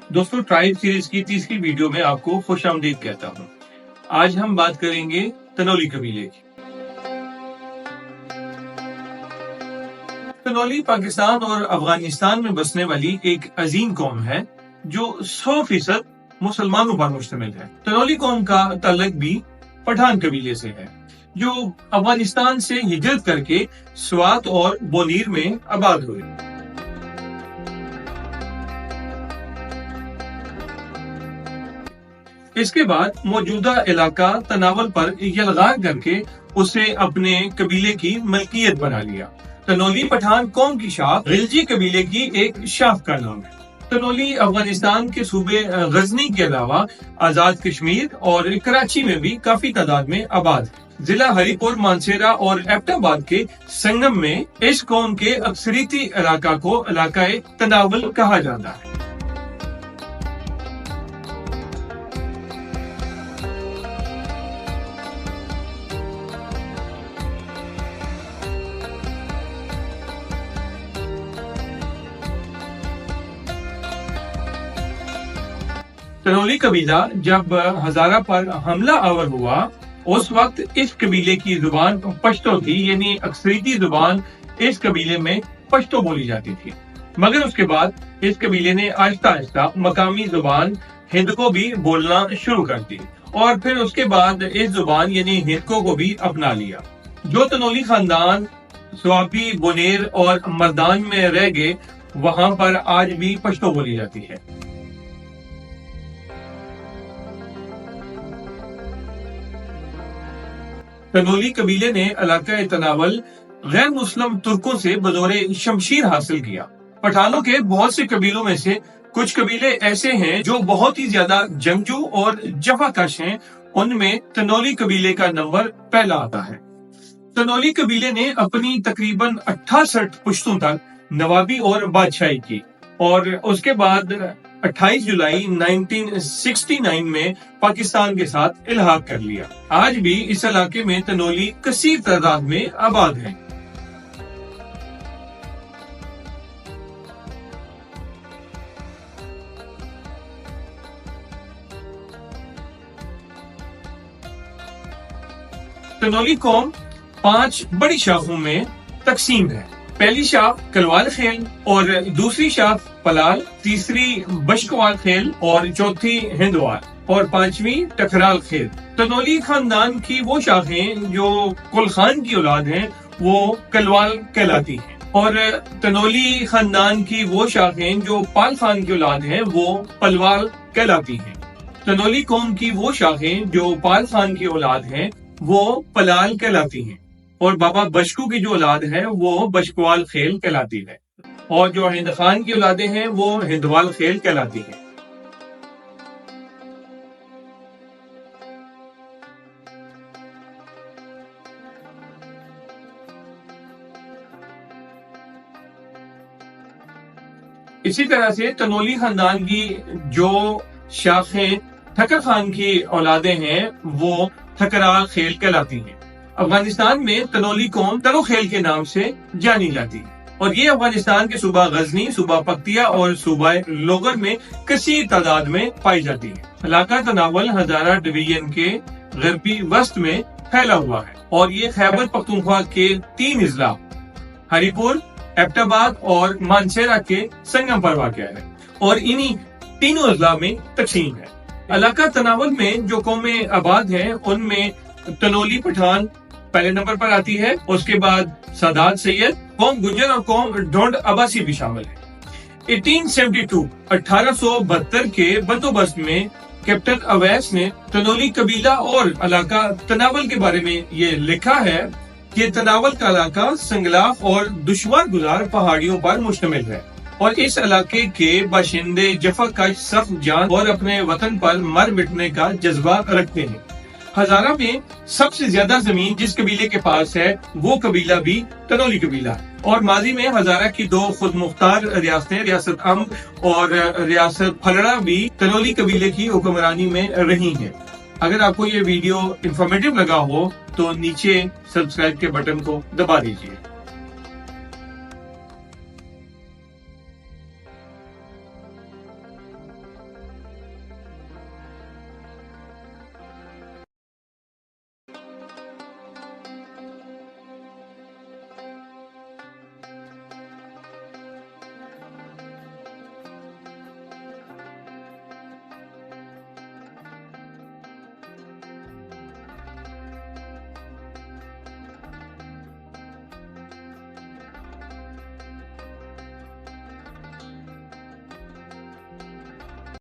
दोस्तों tribe series की तीसरी वीडियो में आपको खुश आमदीद कहता हूँ। आज हम बात करेंगे तनोली कबीले की। तनोली पाकिस्तान और अफगानिस्तान में बसने वाली एक अजीम कौम है जो 100% मुसलमानों पर मुश्तमिल है। तनोली कौम का ताल्लुक भी पठान कबीले से है जो अफगानिस्तान से हिजरत करके स्वात और बोनीर में आबाद हुए। इसके बाद मौजूदा इलाका तनावल पर यलगार करके उसे अपने कबीले की मलकियत बना लिया। तनोली पठान कौम की शाख गिलजी कबीले की एक शाख का नाम है। तनोली अफगानिस्तान के सूबे गजनी के अलावा आजाद कश्मीर और कराची में भी काफी तादाद में आबाद है। जिला हरिपुर, मानसेरा और एबटाबाद के संगम में इस कौम के अक्सरीती इलाका को इलाकाए तनावल कहा जाता है। तनोली कबीला जब हजारा पर हमला आवर हुआ उस वक्त इस कबीले की जुबान पश्तो थी, यानी अक्सरीती जुबान इस कबीले में पश्तो बोली जाती थी। मगर उसके बाद इस कबीले ने आहिस्ता आहिस्ता मकामी जुबान हिंदको भी बोलना शुरू कर दी और फिर उसके बाद इस जुबान यानी हिंदको को भी अपना लिया। जो तनोली खानदान स्वाबी, बोनेर और मर्दान में रह गए वहां पर आज भी पश्तो बोली जाती है। तनोली कबीले ने इलाका तनावल गैर मुस्लिम तुर्कों से बदौरे शमशीर हासिल किया। पठानों के बहुत से कबीलों में से कुछ कबीले ऐसे हैं जो बहुत ही ज्यादा जंगजू और जफाकश हैं। उनमें तनोली कबीले का नंबर पहला आता है। तनोली कबीले ने अपनी तकरीबन 68 पुश्तों तक नवाबी और बादशाही की और उसके बाद 28 जुलाई 1969 में पाकिस्तान के साथ इल्हाक कर लिया। आज भी इस इलाके में तनोली कसीर तादाद में आबाद हैं। तनोली कौम 5 बड़ी शाखों में तकसीम है। पहली शाख कलवाल खेल और दूसरी शाख पलाल, तीसरी बशकवाल खेल और चौथी हिंदवाल और पांचवी टकराल खेल। तनोली खानदान की वो शाखें जो कुल खान की औलाद हैं वो कलवाल कहलाती हैं और तनोली खानदान की वो शाखें जो पाल खान की औलाद हैं वो पलवाल कहलाती हैं। तनोली कौम की वो शाखें जो पाल खान की औलाद हैं वो पलाल कहलाती हैं और बाबा बशकू की जो औलाद है वो बशकवाल खेल कहलाती है और जो हिंद खान की औलादें हैं वो हिंदवाल खेल कहलाती हैं। इसी तरह से तनोली खानदान की जो शाखें ठकर खान की औलादें हैं वो ठकराल खेल कहलाती हैं। अफगानिस्तान में तनोली कौम तरो खेल के नाम से जानी जाती है और ये अफगानिस्तान के सूबा गजनी, सूबा पख्तिया और सूबा लोगर में कसीर तादाद में पाई जाती है। इलाका तनावल हजारा डिवीजन के गरबी वस्त में फैला हुआ है और ये खैबर पख्तूनख्वा के 3 अजला हरिपुर, एबटाबाद और मानसेरा के संगम पर वाक़ है और इन्हीं तीनों अजला में तकसीम है। इलाका तनावल में जो कौमें आबाद हैं उनमें तनोली पठान पहले नंबर पर आती है, उसके बाद सादात सैयद, कौम गुज्जर और कौम ढोंड अब्बासी भी शामिल है। 1872 के बंदोबस्त में कैप्टन अवैस ने तनोली कबीला और इलाका तनावल के बारे में ये लिखा है कि तनावल का इलाका संगलाफ और दुश्वार गुजार पहाड़ियों पर मुश्तमिल है और इस इलाके के बाशिंदे जफाकश, सख्त जान और अपने वतन पर मर मिटने का जज्बा रखते हैं। हजारा में सबसे ज्यादा जमीन जिस कबीले के पास है वो कबीला भी तनोली कबीला है और माजी में हजारा की 2 खुद मुख्तार रियासतें, रियासत अम्ब और रियासत फलड़ा भी तनोली कबीले की हुक्मरानी में रही हैं। अगर आपको ये वीडियो इंफॉर्मेटिव लगा हो तो नीचे सब्सक्राइब के बटन को दबा दीजिए।